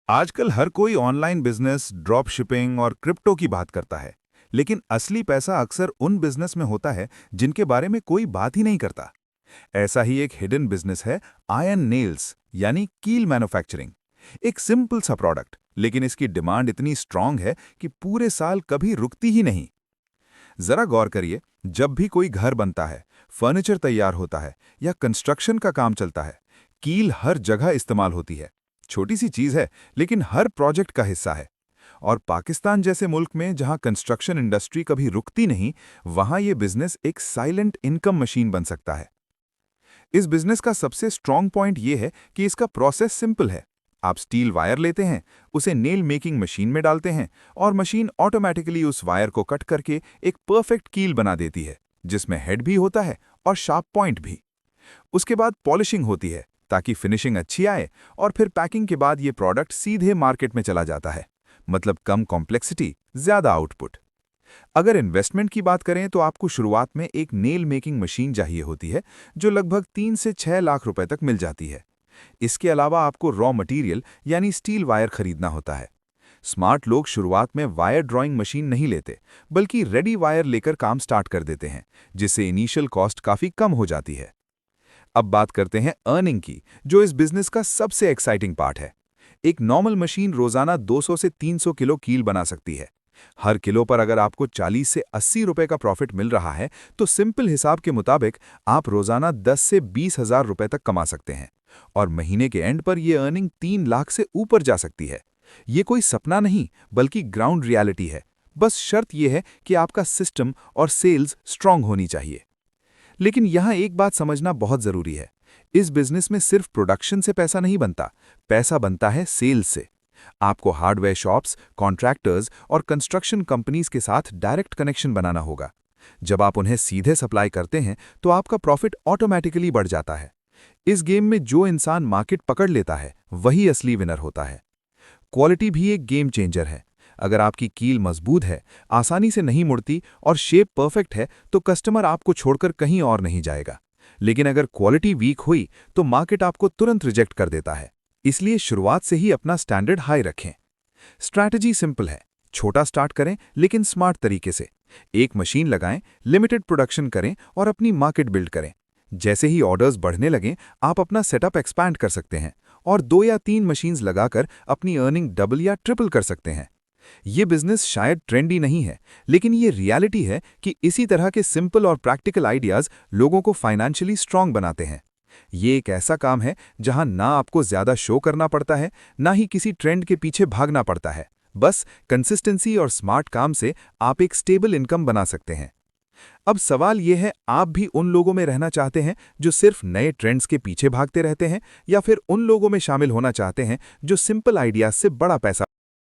आजकल हर कोई online business, drop shipping और क्रिप्टो की बात करता है, लेकिन असली पैसा अक्सर उन बिजनेस में होता है जिनके बारे में कोई बात ही नहीं करता। ऐसा ही एक हिडन बिजनेस है आयरन नेल्स यानी कील मैन्युफैक्चरिंग। एक सिंपल सा प्रोडक्ट, लेकिन इसकी डिमांड इतनी स्ट्रांग है कि पूरे साल कभी रुकती ही नहीं। जरा गौर करिए, जब भी कोई घर बनता है, फर्नीचर तैयार होता है या कंस्ट्रक्शन का काम चलता है, कील हर जगह इस्तेमाल होती है। छोटी सी चीज है, लेकिन हर प्रोजेक्ट का हिस्सा है। और पाकिस्तान जैसे मुल्क में जहां कंस्ट्रक्शन इंडस्ट्री कभी रुकती नहीं, वहां ये बिजनेस एक साइलेंट इनकम मशीन बन सकता है। इस बिजनेस का सबसे स्ट्रॉन्ग पॉइंट ये है कि इसका प्रोसेस सिंपल है। आप स्टील वायर लेते हैं, उसे नेल मेकिंग मशीन में डालते हैं और मशीन ऑटोमेटिकली उस वायर को कट करके एक परफेक्ट कील बना देती है, जिसमें हेड भी होता है और शार्प पॉइंट भी। उसके बाद पॉलिशिंग होती है ताकि फिनिशिंग अच्छी आए, और फिर पैकिंग के बाद ये प्रोडक्ट सीधे मार्केट में चला जाता है। मतलब कम कॉम्प्लेक्सिटी, ज्यादा आउटपुट। अगर इन्वेस्टमेंट की बात करें तो आपको शुरुआत में एक नेल मेकिंग मशीन चाहिए होती है, जो लगभग 3 से 6 लाख रुपए तक मिल जाती है। इसके अलावा आपको रॉ मटेरियल यानी स्टील वायर खरीदना होता है। स्मार्ट लोग शुरुआत में वायर ड्राइंग मशीन नहीं लेते, बल्कि रेडी वायर लेकर काम स्टार्ट कर देते हैं, जिससे इनिशियल कॉस्ट काफी कम हो जाती है। अब बात करते हैं अर्निंग की, जो इस बिजनेस का सबसे एक्साइटिंग पार्ट है। एक नॉर्मल मशीन रोजाना 200 से 300 किलो कील बना सकती है। हर किलो पर अगर आपको 40 से 80 रुपए का प्रॉफिट मिल रहा है, तो सिंपल हिसाब के मुताबिक आप रोजाना 10 से 20 हजार रुपए तक कमा सकते हैं। और महीने के एंड पर यह अर्निंग 3 लाख से ऊपर जा सकती है। ये कोई सपना नहीं, बल्कि ग्राउंड रियलिटी है। बस शर्त यह है कि आपका सिस्टम और सेल्स स्ट्रांग होनी चाहिए। लेकिन यहां एक बात समझना बहुत जरूरी है। इस बिजनेस में सिर्फ प्रोडक्शन से पैसा नहीं बनता, पैसा बनता है सेल्स से। आपको हार्डवेयर शॉप्स, कॉन्ट्रैक्टर्स और कंस्ट्रक्शन कंपनीज के साथ डायरेक्ट कनेक्शन बनाना होगा। जब आप उन्हें सीधे सप्लाई करते हैं, तो आपका प्रॉफिट ऑटोमेटिकली बढ़ जाता है। इस गेम में जो इंसान मार्केट पकड़ लेता है, वही असली विनर होता है। क्वालिटी भी एक गेम चेंजर है। अगर आपकी कील मजबूत है, आसानी से नहीं मुड़ती और शेप परफेक्ट है, तो कस्टमर आपको छोड़कर कहीं और नहीं जाएगा। लेकिन अगर क्वालिटी वीक हुई, तो मार्केट आपको तुरंत रिजेक्ट कर देता है। इसलिए शुरुआत से ही अपना स्टैंडर्ड हाई रखें। स्ट्रैटेजी सिंपल है। छोटा स्टार्ट करें, लेकिन स्मार्ट तरीके से। एक मशीन लगाएं, लिमिटेड प्रोडक्शन करें और अपनी मार्केट बिल्ड करें। जैसे ही ऑर्डर्स बढ़ने लगें, आप अपना सेटअप एक्सपैंड कर सकते हैं और 2 या 3 मशीन्स लगाकर अपनी अर्निंग डबल या ट्रिपल कर सकते हैं। ये बिजनेस शायद ट्रेंडी नहीं है, लेकिन ये रियलिटी है कि इसी तरह के सिंपल और प्रैक्टिकल आइडियाज लोगों को फाइनेंशियली स्ट्रांग बनाते हैं। ये एक ऐसा काम है जहां ना आपको ज्यादा शो करना पड़ता है, ना ही किसी ट्रेंड के पीछे भागना पड़ता है। बस कंसिस्टेंसी और स्मार्ट काम से आप एक स्टेबल इनकम बना सकते हैं। अब सवाल यह है, आप भी उन लोगों में रहना चाहते हैं जो सिर्फ नए ट्रेंड्स के पीछे भागते रहते हैं, या फिर उन लोगों में शामिल होना चाहते हैं जो सिंपल आइडियाज से बड़ा पैसा